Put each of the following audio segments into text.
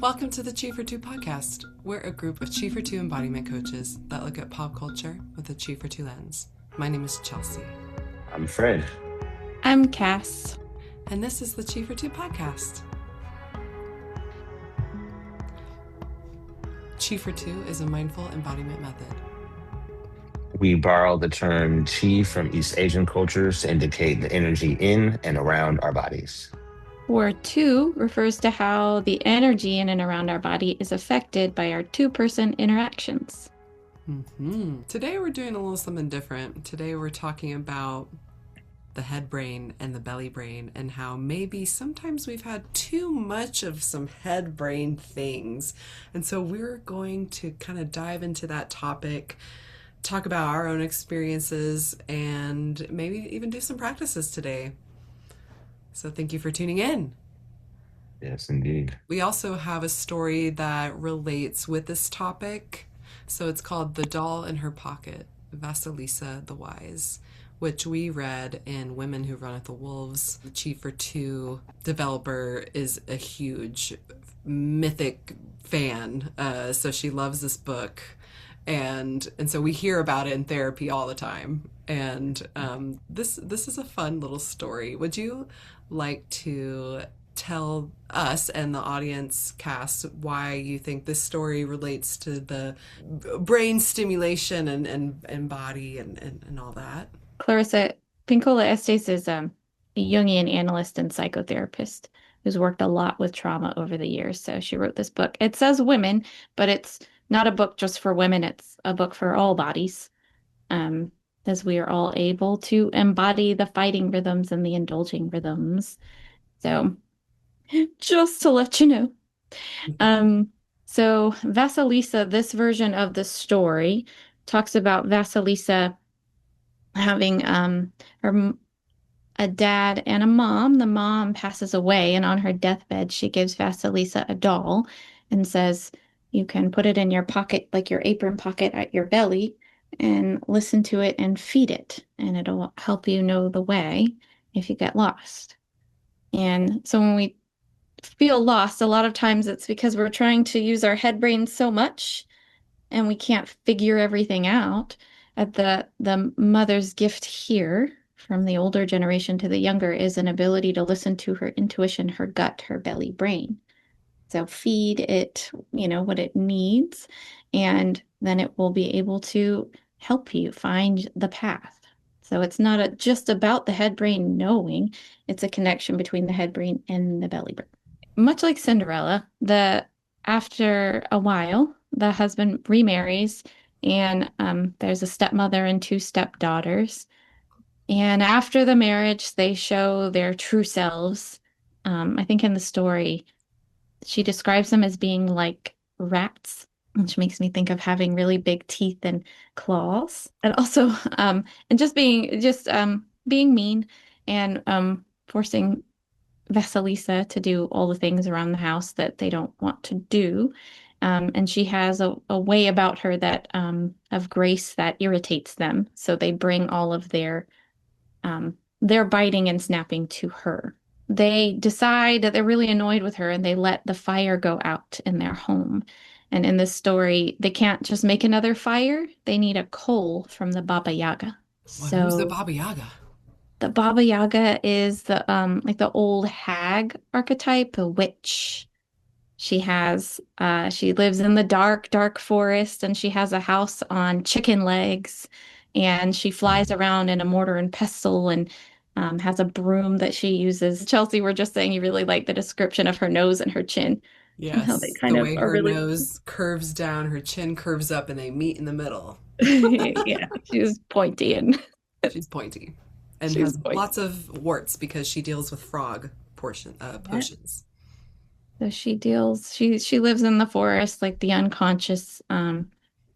Welcome to the Chi for Two podcast. We're a group of Chi for Two embodiment coaches that look at pop culture with a Chi for Two lens. My name is Chelsea. I'm Fred. I'm Cass. And this is the Chi for Two podcast. Chi for Two is a mindful embodiment method. We borrow the term chi from East Asian cultures to indicate the energy in and around our bodies. Or two refers to how the energy in and around our body is affected by our two-person interactions. Today we're doing a little something different. Today we're talking about the head brain and the belly brain and how maybe sometimes we've had too much of some head brain things. And so we're going to kind of dive into that topic, talk about our own experiences, and maybe even do some practices today. So thank you for tuning in. Yes, indeed. We also have a story that relates with this topic. So it's called The Doll in Her Pocket, Vasalisa the Wise, which we read in Women Who Run at the Wolves. The Chi for Two developer is a huge mythic fan, so she loves this book. And so we hear about it in therapy all the time. And this is a fun little story. Would you like to tell us and the audience, Cass, why you think this story relates to the brain stimulation and body and all that? Clarissa Pinkola Estes is a Jungian analyst and psychotherapist who's worked a lot with trauma over the years. So she wrote this book. It says women, but it's not a book just for women. It's a book for all bodies, as we are all able to embody the fighting rhythms and the indulging rhythms. So just to let you know. So Vasalisa, this version of the story talks about Vasalisa having a dad and a mom. The mom passes away, and on her deathbed, she gives Vasilisa a doll and says, you can put it in your pocket, like your apron pocket at your belly, and listen to it and feed it, and it'll help you know the way if you get lost. And so when we feel lost, a lot of times it's because we're trying to use our head brain so much and we can't figure everything out. At the mother's gift here from the older generation to the younger is an ability to listen to her intuition, her gut, her belly brain. So feed it, what it needs, and then it will be able to help you find the path. So it's not just about the head brain knowing, it's a connection between the head brain and the belly brain. Much like Cinderella, after a while, the husband remarries, and there's a stepmother and two stepdaughters. And after the marriage, they show their true selves. I think in the story, she describes them as being like rats, which makes me think of having really big teeth and claws, and also and just being mean and forcing Vasilisa to do all the things around the house that they don't want to do. And she has a way about her that of grace that irritates them. So they bring all of their biting and snapping to her. They decide that they're really annoyed with her and they let the fire go out in their home. And in this story, they can't just make another fire. They need a coal from the Baba Yaga. Who's the Baba Yaga? The Baba Yaga is the like the old hag archetype, a witch. She lives in the dark, dark forest, and she has a house on chicken legs, and she flies around in a mortar and pestle and has a broom that she uses. Chelsea, we're just saying you really like the description of her nose and her chin. And how they Yes, kind the of way are her really nose curves down, her chin curves up, and they meet in the middle. yeah, she's pointy and She's pointy and she's has pointy. lots of warts because she deals with frog potions. So she lives in the forest like the unconscious,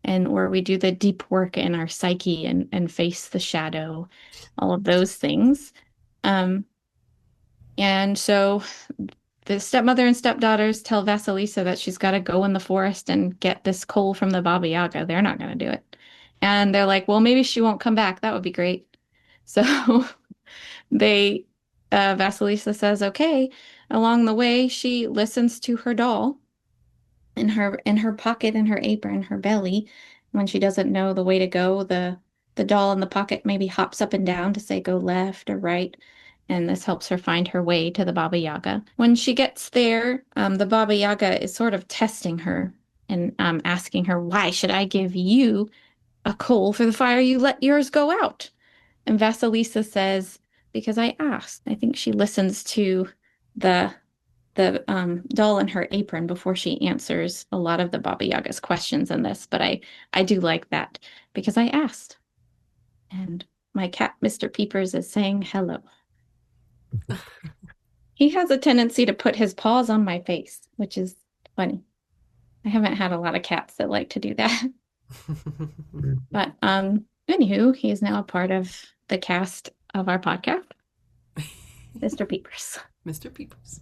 and where we do the deep work in our psyche and face the shadow, all of those things. Um, and so the stepmother and stepdaughters tell Vasilisa that she's got to go in the forest and get this coal from the Baba Yaga. They're not going to do it. And they're like, well, maybe she won't come back. That would be great. So they Vasilisa says, okay. Along the way, she listens to her doll in her pocket, in her apron, her belly. When she doesn't know the way to go, the doll in the pocket maybe hops up and down to say go left or right, and this helps her find her way to the Baba Yaga. When she gets there, the Baba Yaga is sort of testing her and asking her, "Why should I give you a coal for the fire you let yours go out?" And Vasilisa says, "Because I asked." I think she listens to the doll in her apron before she answers a lot of the Baba Yaga's questions in this, but I do like that because I asked. And my cat, Mr. Peepers, is saying hello. He has a tendency to put his paws on my face, which is funny. I haven't had a lot of cats that like to do that. But anywho, he is now a part of the cast of our podcast, Mr. Peepers. Mr. Peepers.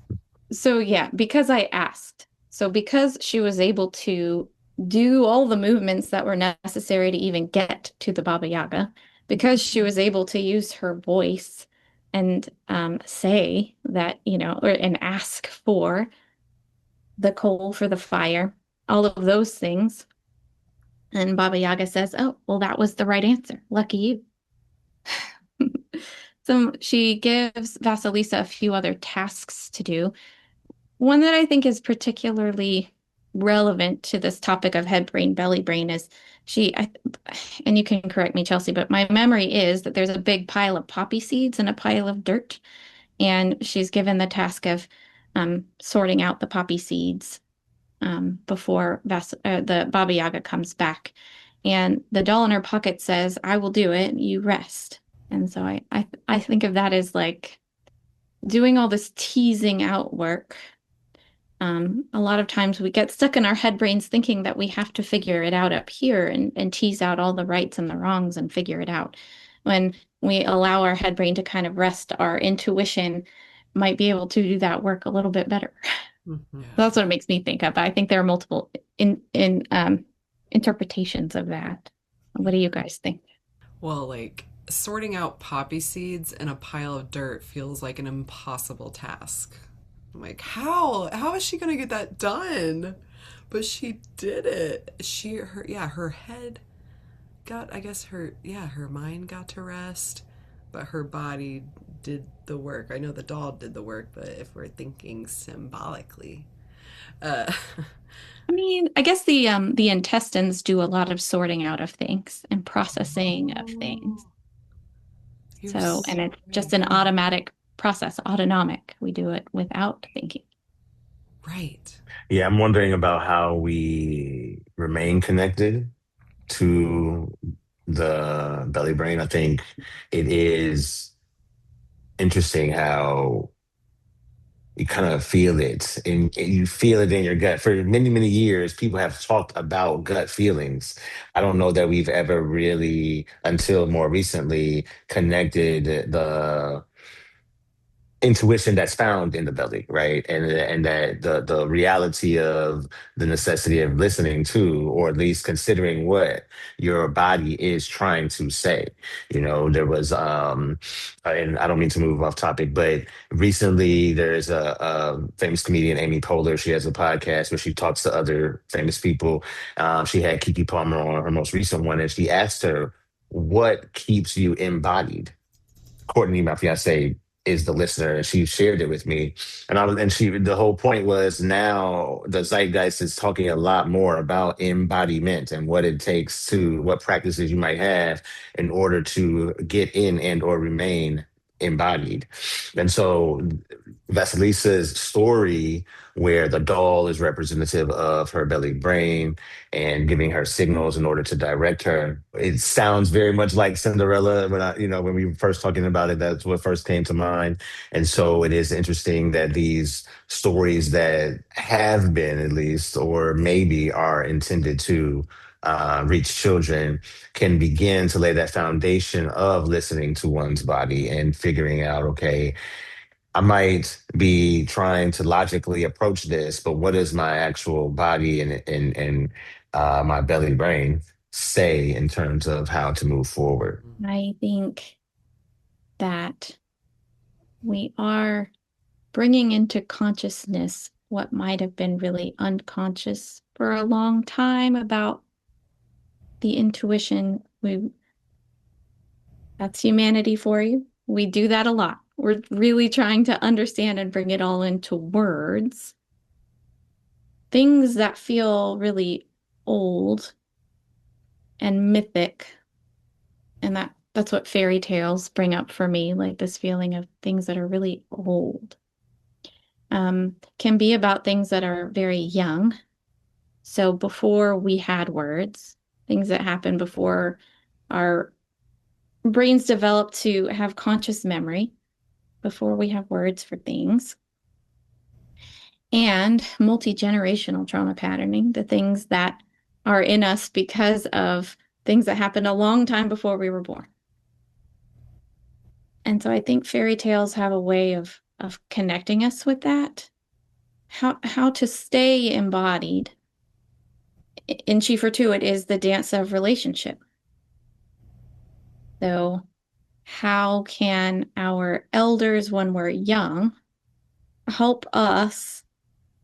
So yeah, because I asked. So because she was able to do all the movements that were necessary to even get to the Baba Yaga, because she was able to use her voice and say that, and ask for the coal for the fire, all of those things. And Baba Yaga says, "Oh, well, that was the right answer. Lucky you." So she gives Vasilisa a few other tasks to do. One that I think is particularly relevant to this topic of head brain, belly brain is and you can correct me, Chelsea, but my memory is that there's a big pile of poppy seeds and a pile of dirt. And she's given the task of sorting out the poppy seeds before the Baba Yaga comes back. And the doll in her pocket says, "I will do it, you rest." And so I think of that as like doing all this teasing out work. A lot of times we get stuck in our head brains thinking that we have to figure it out up here and tease out all the rights and the wrongs and figure it out. When we allow our head brain to kind of rest, our intuition might be able to do that work a little bit better. Mm-hmm. That's what it makes me think of. I think there are multiple interpretations of that. What do you guys think? Well, like sorting out poppy seeds in a pile of dirt feels like an impossible task. I'm like, how is she gonna get that done? But she did it. Her head got, I guess her mind got to rest, but her body did the work. I know the doll did the work, but if we're thinking symbolically, uh, I mean, I guess the intestines do a lot of sorting out of things and processing of things. you're So, and it's just an right. automatic process, autonomic. We do it without thinking. Right. Yeah, I'm wondering about how we remain connected to the belly brain. I think it is interesting how you kind of feel it and you feel it in your gut. For many, many years, people have talked about gut feelings. I don't know that we've ever really, until more recently, connected the intuition that's found in the belly, right? And that the reality of the necessity of listening to, or at least considering what your body is trying to say. There was and I don't mean to move off topic, but recently there's a famous comedian, Amy Poehler. She has a podcast where she talks to other famous people. She had Kiki Palmer on her most recent one, and she asked her, "What keeps you embodied?" Courtney, my fiance, is the listener, and she shared it with me. The whole point was, now the zeitgeist is talking a lot more about embodiment and what practices you might have in order to get in and or remain embodied. And so Vasilisa's story, where the doll is representative of her belly brain and giving her signals in order to direct her. It sounds very much like Cinderella. When we were first talking about it, that's what first came to mind. And so it is interesting that these stories that have been, at least, or maybe are intended to reach children, can begin to lay that foundation of listening to one's body and figuring out, okay, I might be trying to logically approach this, but what does my actual body and my belly brain say in terms of how to move forward? I think that we are bringing into consciousness what might have been really unconscious for a long time about the intuition. That's humanity for you. We do that a lot. We're really trying to understand and bring it all into words. Things that feel really old and mythic, and that's what fairy tales bring up for me, like this feeling of things that are really old. Can be about things that are very young. So before we had words, things that happened before our brains developed to have conscious memory, before we have words for things. And multi-generational trauma patterning, the things that are in us because of things that happened a long time before we were born. And so I think fairy tales have a way of connecting us with that, how to stay embodied. In Chief 2, it is the dance of relationship. So how can our elders, when we're young, help us,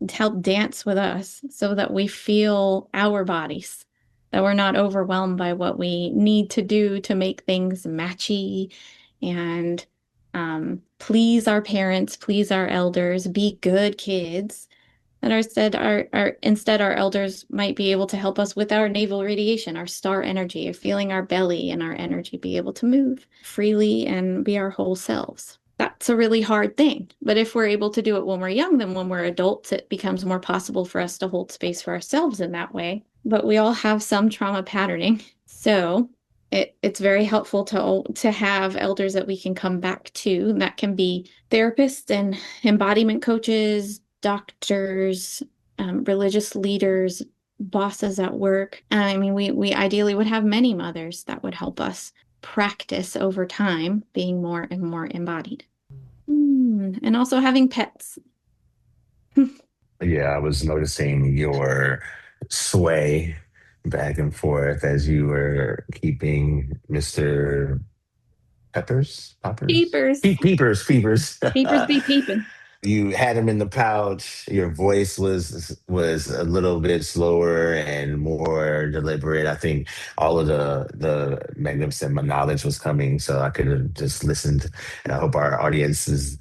help dance with us so that we feel our bodies, that we're not overwhelmed by what we need to do to make things matchy and please our parents, please our elders, be good kids. And instead our elders might be able to help us with our navel radiation, our star energy, of feeling our belly and our energy be able to move freely and be our whole selves. That's a really hard thing. But if we're able to do it when we're young, then when we're adults, it becomes more possible for us to hold space for ourselves in that way. But we all have some trauma patterning. So it's very helpful to have elders that we can come back to. And that can be therapists and embodiment coaches, doctors, religious leaders, bosses at work. I mean, we ideally would have many mothers that would help us practice over time being more and more embodied. And also having pets. Yeah, I was noticing your sway back and forth as you were keeping Mr. Peepers. Peepers. Peepers be peeping. You had him in the pouch. Your voice was a little bit slower and more deliberate. I think all of the magnificent knowledge was coming, so I could have just listened. And I hope our audience is,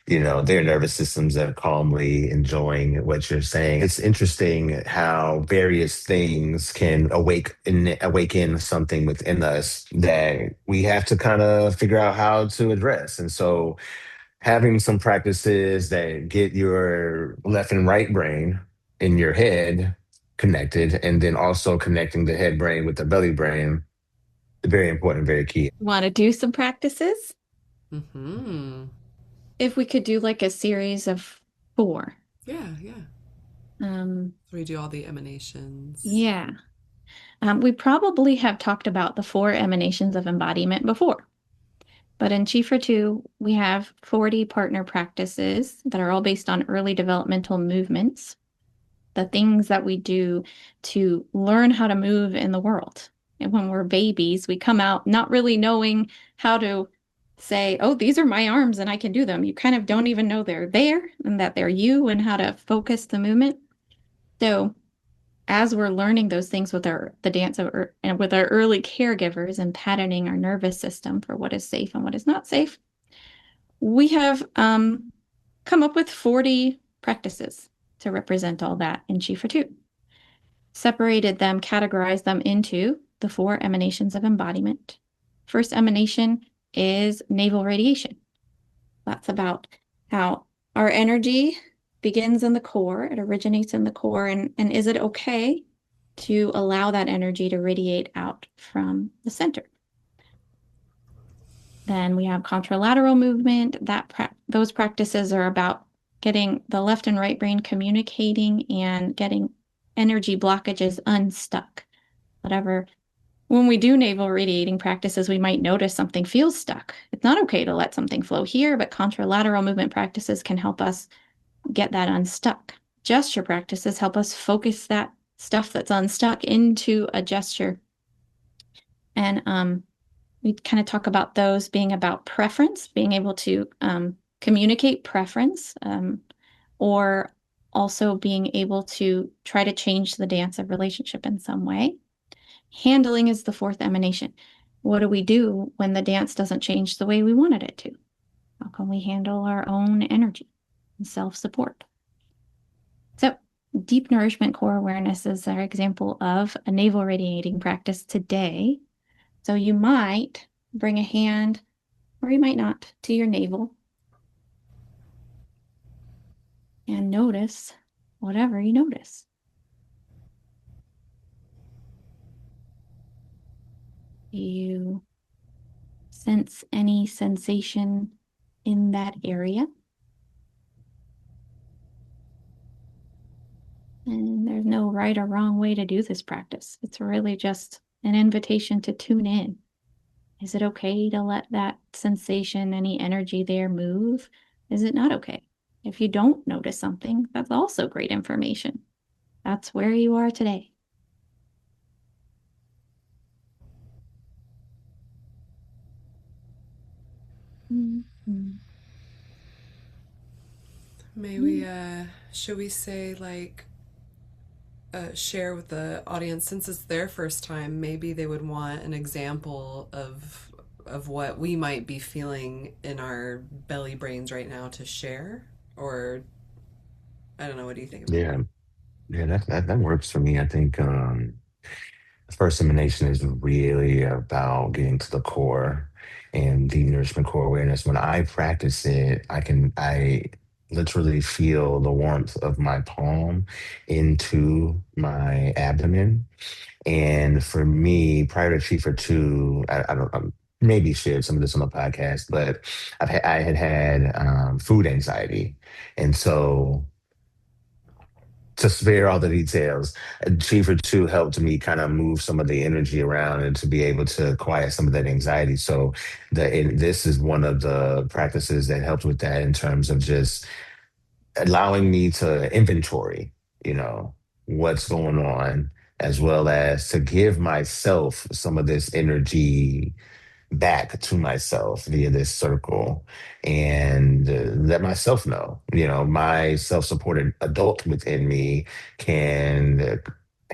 their nervous systems are calmly enjoying what you're saying. It's interesting how various things can awaken something within us that we have to kind of figure out how to address. And so having some practices that get your left and right brain in your head connected, and then also connecting the head brain with the belly brain, very important, very key. Want to do some practices? Mm-hmm. If we could do like a series of 4. Yeah, yeah. Um, So we do all the emanations. yeah. We probably have talked about the 4 emanations of embodiment before. But in Chief 2, we have 40 partner practices that are all based on early developmental movements, the things that we do to learn how to move in the world. And when we're babies, we come out not really knowing how to say, oh, these are my arms and I can do them. You kind of don't even know they're there and that they're you and how to focus the movement. So as we're learning those things with the dance of and with our early caregivers and patterning our nervous system for what is safe and what is not safe, we have come up with 40 practices to represent all that in Chief 2. Separated them, categorized them into the 4 emanations of embodiment. First emanation is navel radiation. That's about how our energy begins in the core, it originates in the core, and is it okay to allow that energy to radiate out from the center? Then we have contralateral movement. Those practices are about getting the left and right brain communicating and getting energy blockages unstuck. When we do navel radiating practices, we might notice something feels stuck. It's not okay to let something flow here, but contralateral movement practices can help us get that unstuck. Gesture practices help us focus that stuff that's unstuck into a gesture. And we kind of talk about those being about preference, being able to communicate preference, or also being able to try to change the dance of relationship in some way. Handling is the fourth emanation. What do we do when the dance doesn't change the way we wanted it to? How can we handle our own energy and self-support? So, deep nourishment core awareness is our example of a navel radiating practice today. So, you might bring a hand, or you might not, to your navel and notice whatever you notice. Do you sense any sensation in that area? And there's no right or wrong way to do this practice. It's really just an invitation to tune in. Is it okay to let that sensation, any energy there move? Is it not okay? If you don't notice something, that's also great information. That's where you are today. Mhm. May we, should we say, like, share with the audience, since it's their first time, maybe they would want an example of what we might be feeling in our belly brains right now to share? Or, I don't know, what do you think about Yeah, yeah, that works for me. I think first emanation is really about getting to the core and deep nourishment core awareness. When I practice it, I literally feel the warmth of my palm into my abdomen. And for me, prior to Chief for Two, I don't maybe shared some of this on the podcast, but I had had food anxiety, and so to spare all the details, Chief for Two helped me kind of move some of the energy around and to be able to quiet some of that anxiety. So this is one of the practices that helped with that in terms of just allowing me to inventory, you know, what's going on, as well as to give myself some of this energy back to myself via this circle and let myself know, my self-supported adult within me can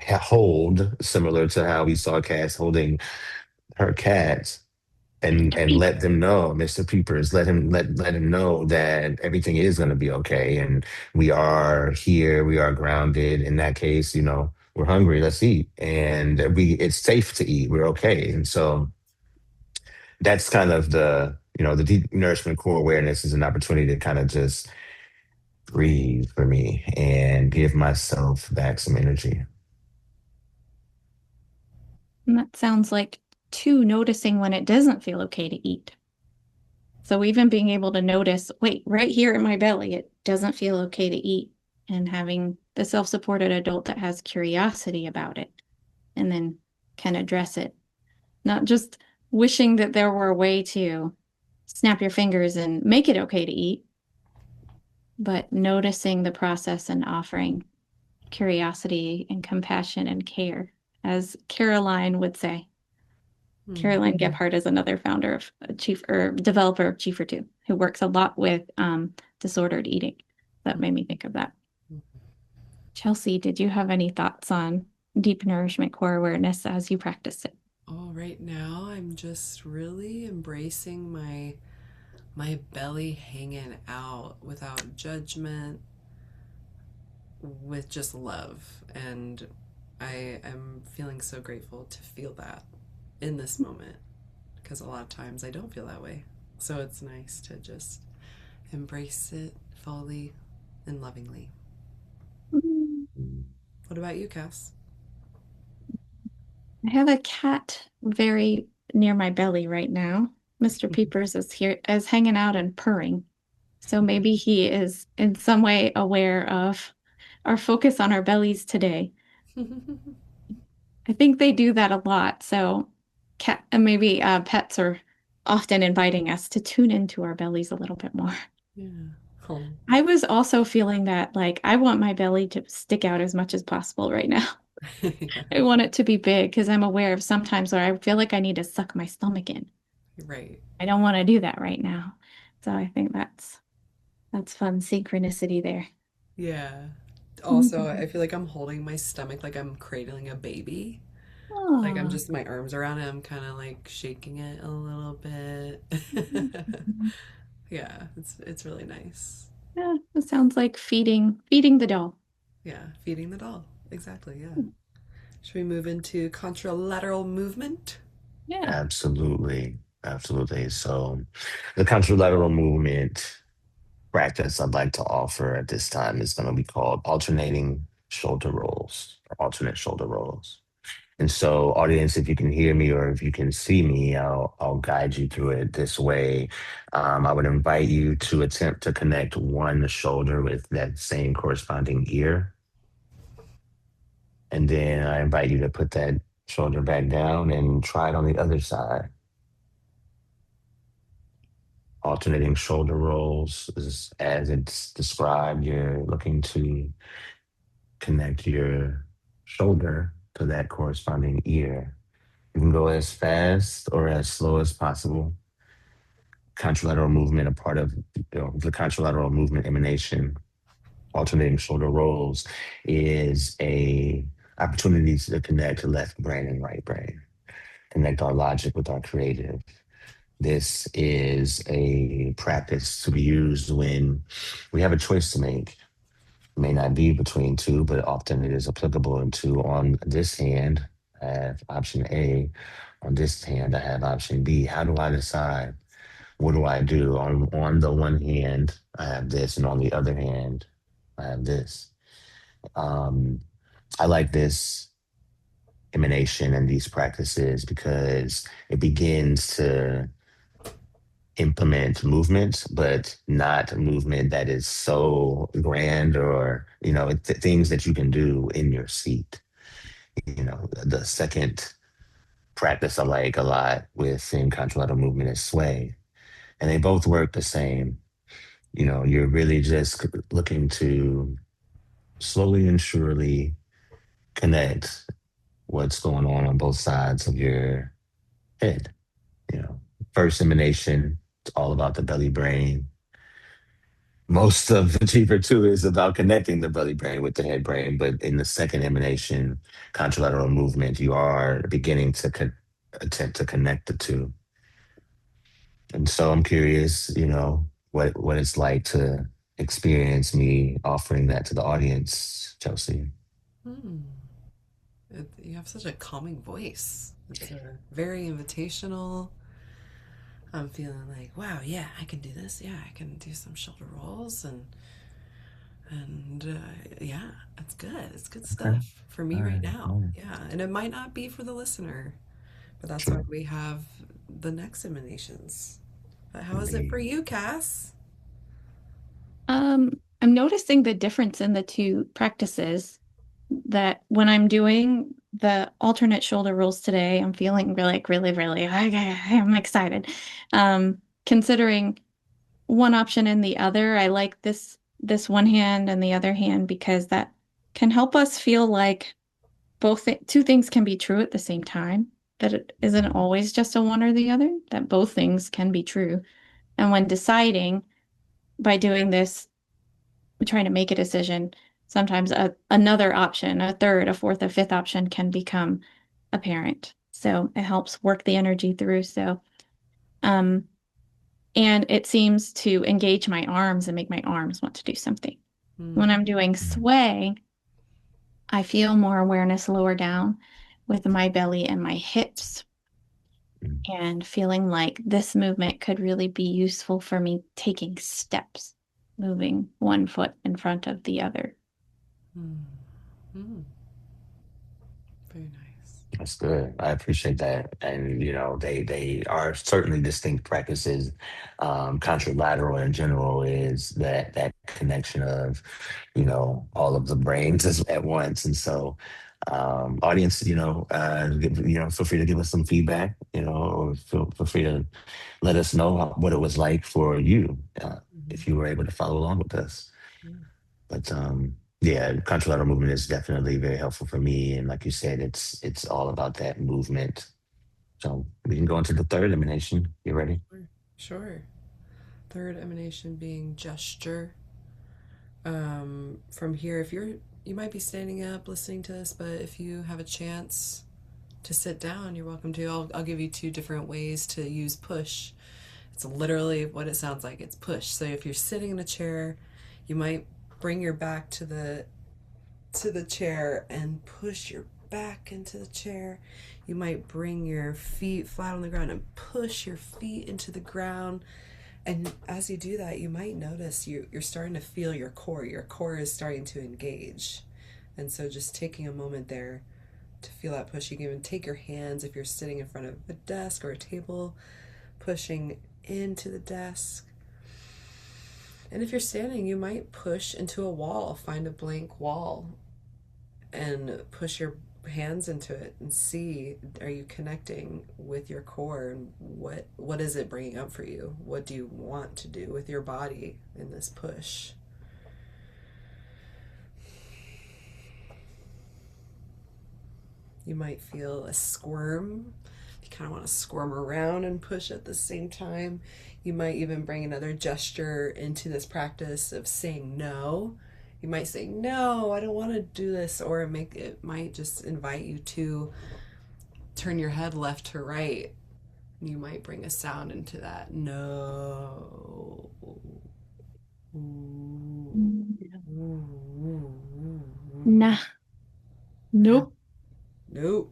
hold, similar to how we saw Cass holding her cat, and let them know, Mr. Peepers, let him know that everything is going to be okay, and we are here, we are grounded. In that case, we're hungry, let's eat, and it's safe to eat, we're okay. And so that's kind of the deep nourishment core awareness is an opportunity to kind of just breathe for me and give myself back some energy. And that sounds like two, noticing when it doesn't feel okay to eat. So even being able to notice, wait, right here in my belly, it doesn't feel okay to eat, and having the self-supported adult that has curiosity about it and then can address it. Not just wishing that there were a way to snap your fingers and make it okay to eat, but noticing the process and offering curiosity and compassion and care, as Caroline would say. it? Caroline Gebhardt is another founder of Chief or developer of Chief for Two, who works a lot with disordered eating. That made me think of that. Chelsea, did you have any thoughts on deep nourishment core awareness as you practice it? Oh, right now I'm just really embracing my belly hanging out without judgment, with just love. And I am feeling so grateful to feel that in this moment, because a lot of times I don't feel that way. So it's nice to just embrace it fully and lovingly. Mm. What about you, Cass? I have a cat very near my belly right now. Mr. Peepers is hanging out and purring. So maybe he is in some way aware of our focus on our bellies today. I think they do that a lot. So cat and maybe pets are often inviting us to tune into our bellies a little bit more. Yeah. Oh. I was also feeling that like I want my belly to stick out as much as possible right now. Yeah. I want it to be big because I'm aware of sometimes where I feel like I need to suck my stomach in. Right. I don't want to do that right now. So I think that's fun synchronicity there. Yeah. Also, I feel like I'm holding my stomach like I'm cradling a baby. Like I'm Oh, just my arms around it. I'm kind of like shaking it a little bit. Yeah, it's really nice. yeah, it sounds like feeding the doll. Yeah, feeding the doll. Exactly, yeah. Should we move into contralateral movement? Yeah. Absolutely. Absolutely. So the contralateral movement practice I'd like to offer at this time is going to be called alternating shoulder rolls or alternate shoulder rolls. And so, audience, if you can hear me or if you can see me, I'll guide you through it this way. I would invite you to attempt to connect one shoulder with that same corresponding ear, and then I invite you to put that shoulder back down and try it on the other side. Alternating shoulder rolls is as it's described. You're looking to connect your shoulder to that corresponding ear. You can go as fast or as slow as possible. Contralateral movement, a part of the contralateral movement emanation, alternating shoulder rolls, is a opportunity to connect left brain and right brain, connect our logic with our creative. This is a practice to be used when we have a choice to make. It may not be between two, but often it is applicable into on this hand, I have option A. On this hand, I have option B. How do I decide? What do I do? On the one hand, I have this, and on the other hand, I have this. Um, I like this emanation and these practices because it begins to implement movement, but not movement that is so grand or, things that you can do in your seat. The second practice I like a lot within contralateral movement is sway, and they both work the same. You're really just looking to slowly and surely connect what's going on both sides of your head. You know, First emanation, it's all about the belly brain. Most of Achiever 2 is about connecting the belly brain with the head brain, but in the second emanation, contralateral movement, you are beginning to attempt to connect the two. And so I'm curious, what it's like to experience me offering that to the audience, Chelsea. Hmm. You have such a calming voice. It's very invitational. I'm feeling like, wow, yeah, I can do this. Yeah, I can do some shoulder rolls and yeah, it's good. It's good Okay. stuff for All me right right. now. All right. Yeah, and it might not be for the listener, but that's why True. we have the next emanations. But how is it for Indeed. you, Cass? I'm noticing the difference in the two practices that when I'm doing the alternate shoulder rolls today, I'm feeling really, I'm excited. Considering one option and the other, I like this one hand and the other hand because that can help us feel like two things can be true at the same time, that it isn't Mhm. always just a one or the other, that both things can be true. And when deciding by doing this, trying to make a decision, sometimes another option, a third, a fourth, a fifth option can become apparent. So it helps work the energy through. Um, and it seems to engage my arms and make my arms want to do something. When Hmm. I'm doing Mhm. sway, I feel more awareness lower down with my belly and my hips Mhm. and feeling like this movement could really be useful for me taking steps, moving one foot in front of the other. Hmm. Hmm. Very nice. That's good. I appreciate that. And they are certainly distinct practices. Contralateral in general is that connection of, all of the brains at once. And so audience, feel free to give us some feedback, or feel free to let us know what it was like for you, Hmm. if you were able to follow along with us. Yeah. But yeah, contralateral movement is definitely very helpful for me. And like you said, it's all about that movement. So we can go into the third elimination. You ready? Sure. Sure. Third emanation being gesture. From here, if you're you might be standing up listening to this, but if you have a chance to sit down, you're welcome to. I'll give you two different ways to use push. It's literally what it sounds like. It's push. So if you're sitting in a chair, you might bring your back to the chair and push your back into the chair. You might bring your feet flat on the ground and push your feet into the ground. And as you do that, you might notice you're starting to feel your core. Your core is starting to engage. And so just taking a moment there to feel that push. You can even take your hands if you're sitting in front of a desk or a table, pushing into the desk. And if you're standing, you might push into a wall, find a blank wall, and push your hands into it and see, are you connecting with your core, and what is it bringing up for you? What do you want to do with your body in this push? You might feel a squirm. You kind of want to squirm around and push at the same time. You might even bring another gesture into this practice of saying no. You might say, no, I don't want to do this, or it might just invite you to turn your head left to right. You might bring a sound into that. No. Nah. Nope. Nope.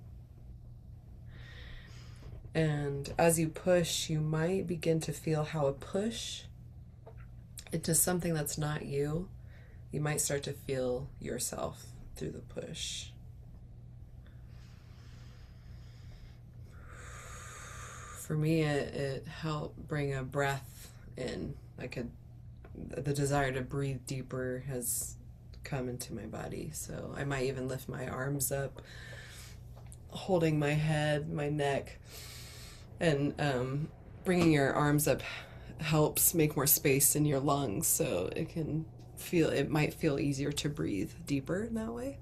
And as you push, you might begin to feel how a push into something that's not you, you might start to feel yourself through the push. For me, it helped bring a breath in. The desire to breathe deeper has come into my body. So I might even lift my arms up, holding my head, my neck, and bringing your arms up helps make more space in your lungs, so it might feel easier to breathe deeper in that way.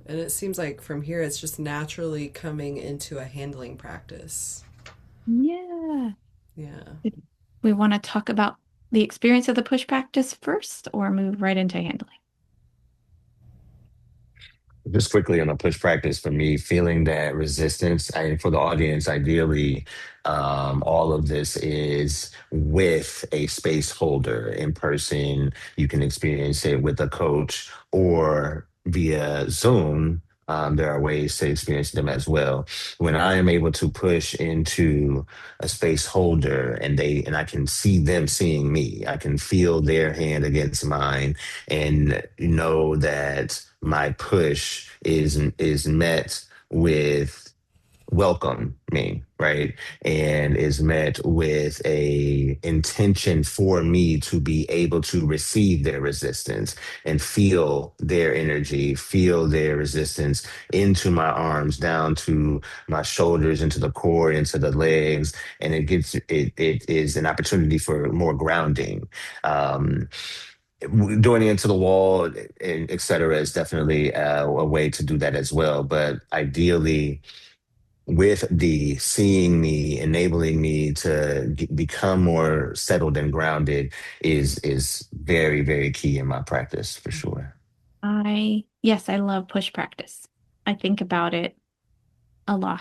And it seems like from here it's just naturally coming into a handling practice. Yeah. Yeah. We want to talk about the experience of the push practice first or move right into handling? Just quickly on a push practice for me, feeling that resistance, and for the audience, ideally, all of this is with a space holder in person. You can experience it with a coach or via Zoom. There are ways to experience them as well. When I am able to push into a space holder and I can see them seeing me, I can feel their hand against mine and know that my push is met with welcome me, right, and is met with a intention for me to be able to receive their resistance and feel their energy, feel their resistance into my arms, down to my shoulders, into the core, into the legs, and it is an opportunity for more grounding. um Doing it into the wall and et cetera is definitely a way to do that as well. But ideally, with the seeing me, enabling me to become more settled and grounded is very, very key in my practice for sure. Yes, I love push practice. I think about it a lot.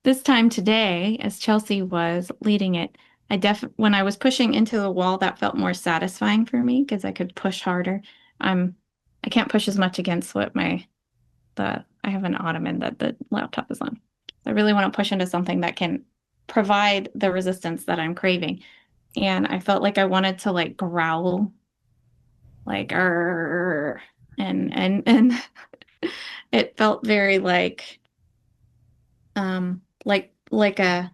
This time today, as Chelsea was leading it, when I was pushing into the wall, that felt more satisfying for me because I could push harder. I can't push as much against I have an ottoman that the laptop is on. I really want to push into something that can provide the resistance that I'm craving. And I felt like I wanted to like growl, like, and it felt very like a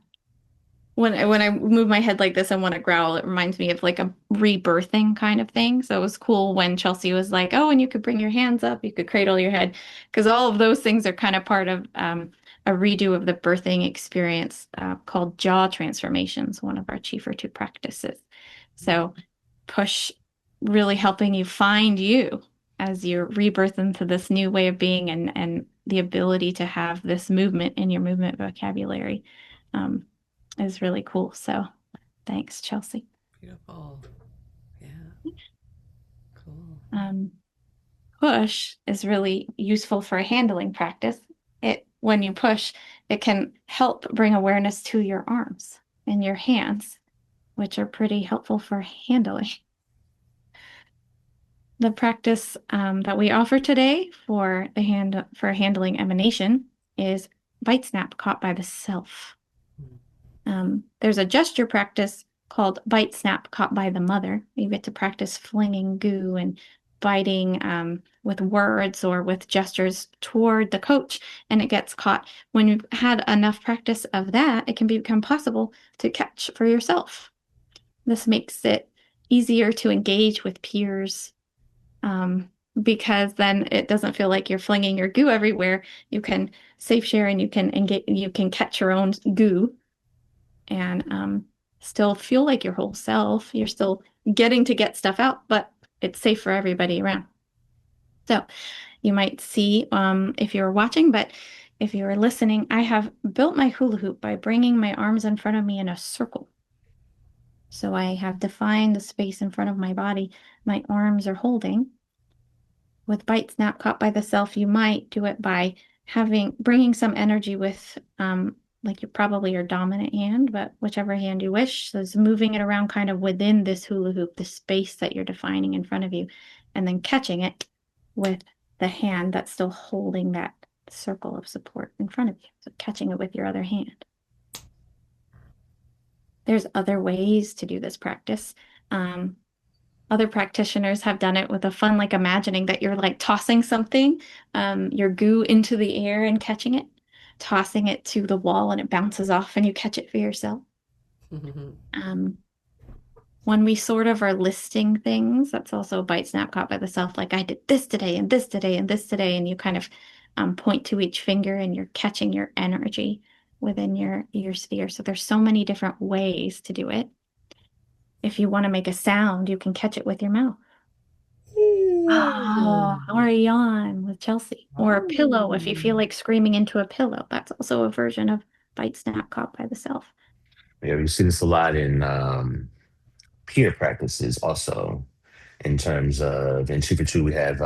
when I move my head like this and want to growl, it reminds me of like a rebirthing kind of thing. So it was cool when Chelsea was like, "Oh, and you could bring your hands up, you could cradle your head," because all of those things are kind of part of a redo of the birthing experience called jaw transformations, one of our Chief two practices. So push really helping you find you as you rebirth into this new way of being and the ability to have this movement in your movement vocabulary. Um, is really cool. So Thanks, Chelsea. Beautiful. Yeah. Cool. Push is really useful for a handling practice. When you push, it can help bring awareness to your arms and your hands, which are pretty helpful for handling. The practice that we offer today for handling emanation is bite snap caught by the self. There's a gesture practice called bite snap caught by the mother. You get to practice flinging goo and biting with words or with gestures toward the coach, and it gets caught. When you've had enough practice of that, it can become possible to catch for yourself. This makes it easier to engage with peers because then it doesn't feel like you're flinging your goo everywhere. You can safe share and you can engage, you can catch your own goo and still feel like your whole self. You're still getting to get stuff out, but it's safe for everybody around. So you might see if you're watching, but if you're listening, I have built my hula hoop by bringing my arms in front of me in a circle. So I have defined the space in front of my body my arms are holding. With bite snap caught by the self, you might do it by bringing some energy with like probably your dominant hand, but whichever hand you wish. So it's moving it around kind of within this hula hoop, the space that you're defining in front of you, and then catching it with the hand that's still holding that circle of support in front of you. So catching it with your other hand. There's other ways to do this practice. Other practitioners have done it with a fun, like imagining that you're like tossing something, your goo into the air and catching it, tossing it to the wall and it bounces off and you catch it for yourself. When we sort of are listing things, that's also a bite snap caught by the self, like I did this today and this today and this today, and you kind of point to each finger and you're catching your energy within your sphere. So there's so many different ways to do it. If you want to make a sound, you can catch it with your mouth. Or a yawn with Chelsea. Or a pillow if you feel like screaming into a pillow. That's also a version of bite snap caught by the self. Yeah, we see this a lot in peer practices also, in terms of in Super True, we have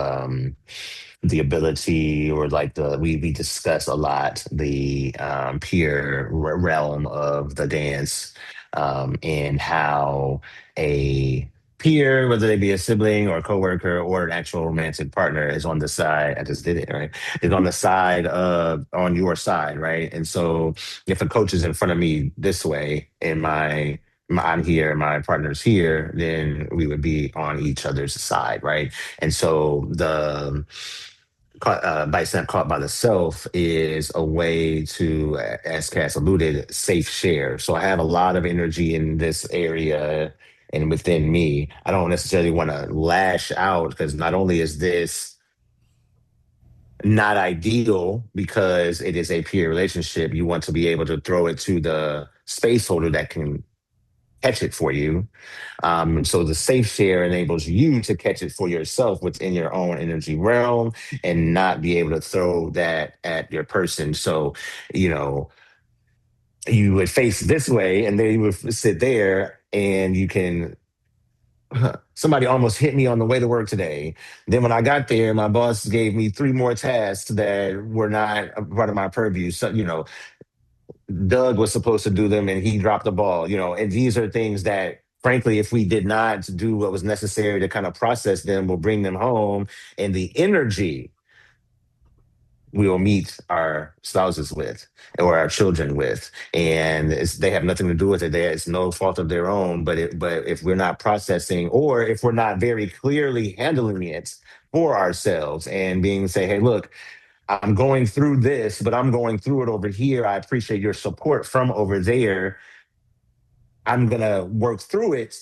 the ability, or like we discuss a lot the peer realm of the dance, and how a peer, whether they be a sibling or a coworker or an actual romantic partner, is on the side. I just did it, right? Is on the side of on your side, right? And so if a coach is in front of me this way, and I'm here, my partner's here, then we would be on each other's side, right? And so the bite snap caught by the self is a way to, as Cass alluded, safe share. So I have a lot of energy in this area and within me. I don't necessarily want to lash out, because not only is this not ideal because it is a peer relationship, you want to be able to throw it to the space holder that can catch it for you. So the safe share enables you to catch it for yourself within your own energy realm, and not be able to throw that at your person. So, you know, you would face this way and then you would sit there, and you can somebody almost hit me on the way to work today. Then when I got there, my boss gave me three more tasks that were not a part of my purview. So, Doug was supposed to do them and he dropped the ball, and these are things that, frankly, if we did not do what was necessary to kind of process them, we'll bring them home, and the energy we will meet our spouses with, or our children with, and they have nothing to do with it. It's no fault of their own, but if we're not processing, or if we're not very clearly handling it for ourselves, and being say, hey, look, I'm going through this, but I'm going through it over here. I appreciate your support from over there. I'm going to work through it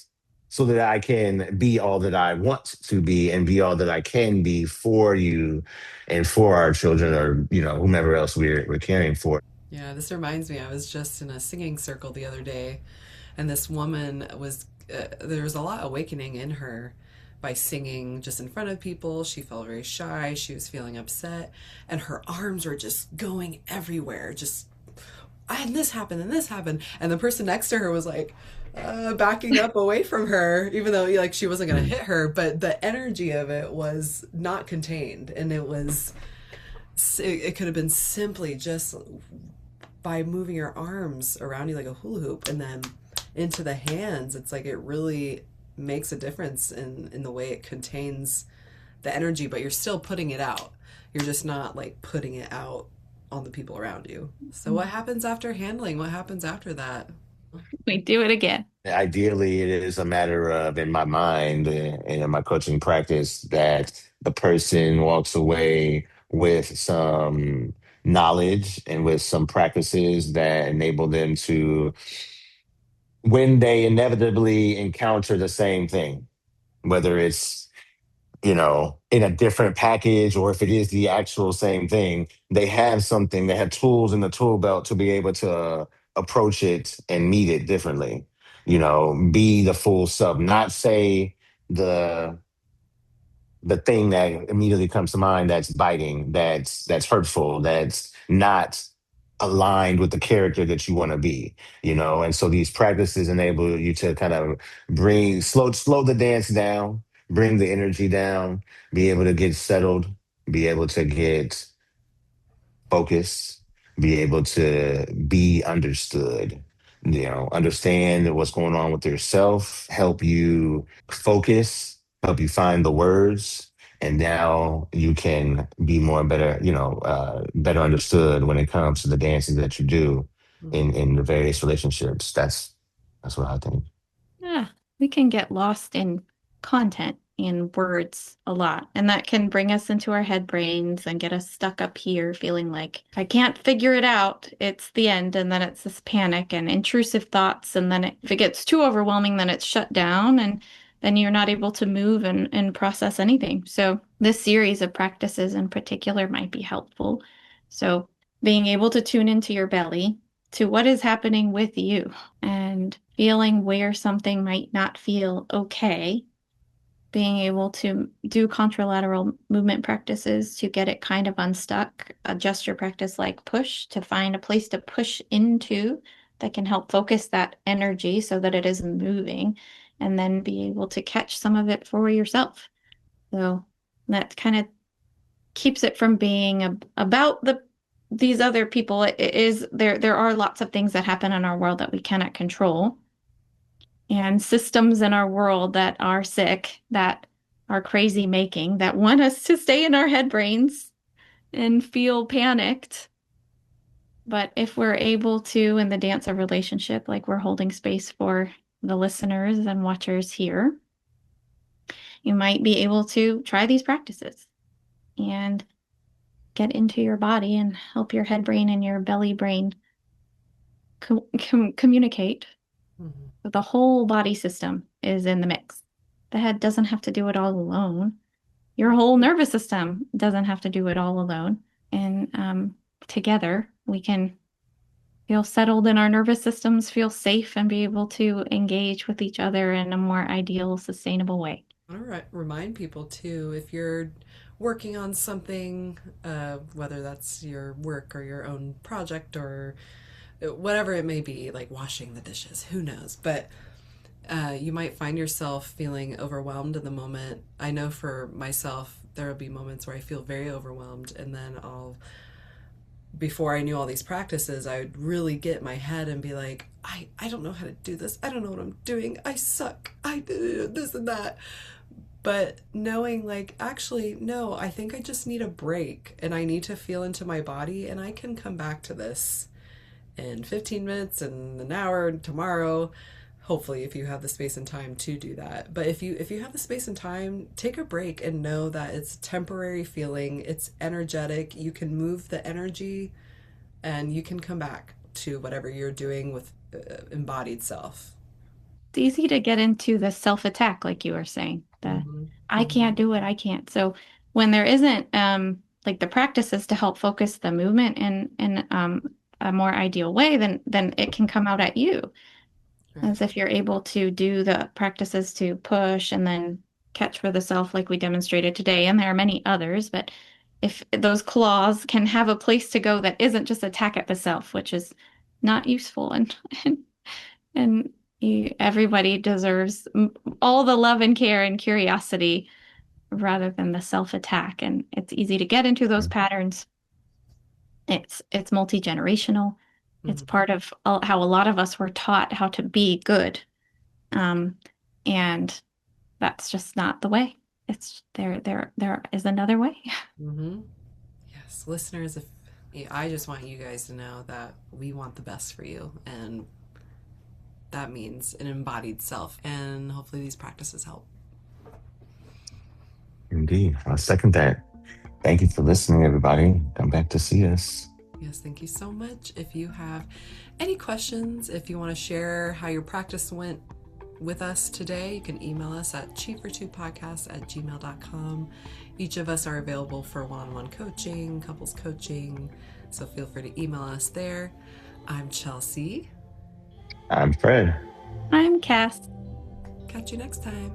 so that I can be all that I want to be, and be all that I can be for you and for our children, or, whomever else we're caring for. Yeah, this reminds me, I was just in a singing circle the other day, and this woman there was a lot awakening in her by singing just in front of people. She felt very shy. She was feeling upset, and her arms were just going everywhere. Just, and this happened, and this happened. And the person next to her was like, backing up away from her, even though like she wasn't gonna Mm. hit her, but the energy of it was not contained, and it could have been simply just by moving your arms around you like a hula hoop, and then into the hands. It's like it really makes a difference in the way it contains the energy, but you're still putting it out. You're just not like putting it out on the people around you. So what happens after handling? What happens after that? We do it again. Ideally, it is a matter of, in my mind and in my coaching practice, that the person walks away with some knowledge and with some practices that enable them to, when they inevitably encounter the same thing, whether it's in a different package or if it is the actual same thing, they have something, they have tools in the tool belt to be able to approach it and meet it differently. Be the full sub, not say the the thing that immediately comes to mind that's biting, that's hurtful, that's not aligned with the character that you want to be. And so these practices enable you to kind of bring slow the dance down, bring the energy down, be able to get settled, be able to get focus, be able to be understood, understand what's going on with yourself, help you focus, help you find the words. And now you can be more better, better understood when it comes to the dancing that you do Mhm. in the various relationships. That's what I think. Yeah, we can get lost in content and words a lot, and that can bring us into our head brains and get us stuck up here feeling like if I can't figure it out, it's the end, and then it's this panic and intrusive thoughts, and then if it gets too overwhelming, then it's shut down, and then you're not able to move and process anything. So this series of practices in particular might be helpful. So being able to tune into your belly, to what is happening with you, and feeling where something might not feel okay, being able to do contralateral movement practices to get it kind of unstuck, a gesture practice like push to find a place to push into that can help focus that energy so that it isn't moving, and then be able to catch some of it for yourself. So that kind of keeps it from being about these other people. It is there are lots of things that happen in our world that we cannot control, and systems in our world that are sick, that are crazy making, that want us to stay in our head brains and feel panicked. But if we're able to, in the dance of relationship, like we're holding space for the listeners and watchers here, you might be able to try these practices and get into your body and help your head brain and your belly brain communicate. Mhm. The whole body system is in the mix. The head doesn't have to do it all alone. Your whole nervous system doesn't have to do it all alone. And together, we can feel settled in our nervous systems, feel safe, and be able to engage with each other in a more ideal, sustainable way. All right, remind people too if you're working on something, whether that's your work or your own project or whatever it may be, like washing the dishes, who knows? But you might find yourself feeling overwhelmed in the moment. I know for myself, there will be moments where I feel very overwhelmed, and then before I knew all these practices, I would really get in my head and be like, I don't know how to do this. I don't know what I'm doing. I suck. I did this and that. But knowing, like, actually, no, I think I just need a break and I need to feel into my body, and I can come back to this in 15 minutes and an hour tomorrow, hopefully, if you have the space and time to do that. But if you have the space and time, take a break and know that it's a temporary feeling, it's energetic, you can move the energy, and you can come back to whatever you're doing with embodied self. It's easy to get into the self-attack, like you were saying. The Mm-hmm. I Mm-hmm. can't do it, I can't. So when there isn't like the practices to help focus the movement in a more ideal way, then it can come out at you. Right. As if you're able to do the practices to push and then catch for the self, like we demonstrated today. And there are many others, but if those claws can have a place to go that isn't just attack at the self, which is not useful and Everybody deserves all the love and care and curiosity rather than the self-attack. And it's easy to get into those patterns. It's multi-generational. It's Mhm. part of how a lot of us were taught how to be good. Um, and that's just not the way. It's there is another way. Mhm. Yes, listeners, if I just want you guys to know that we want the best for you, and that means an embodied self. And hopefully, these practices help. Indeed. I second that. Thank you for listening, everybody. Come back to see us. Yes, thank you so much. If you have any questions, if you want to share how your practice went with us today, you can email us at chifor2podcast@gmail.com. Each of us are available for one-on-one coaching, couples coaching, so feel free to email us there. I'm Chelsea. I'm Fred. I'm Cass. Catch you next time.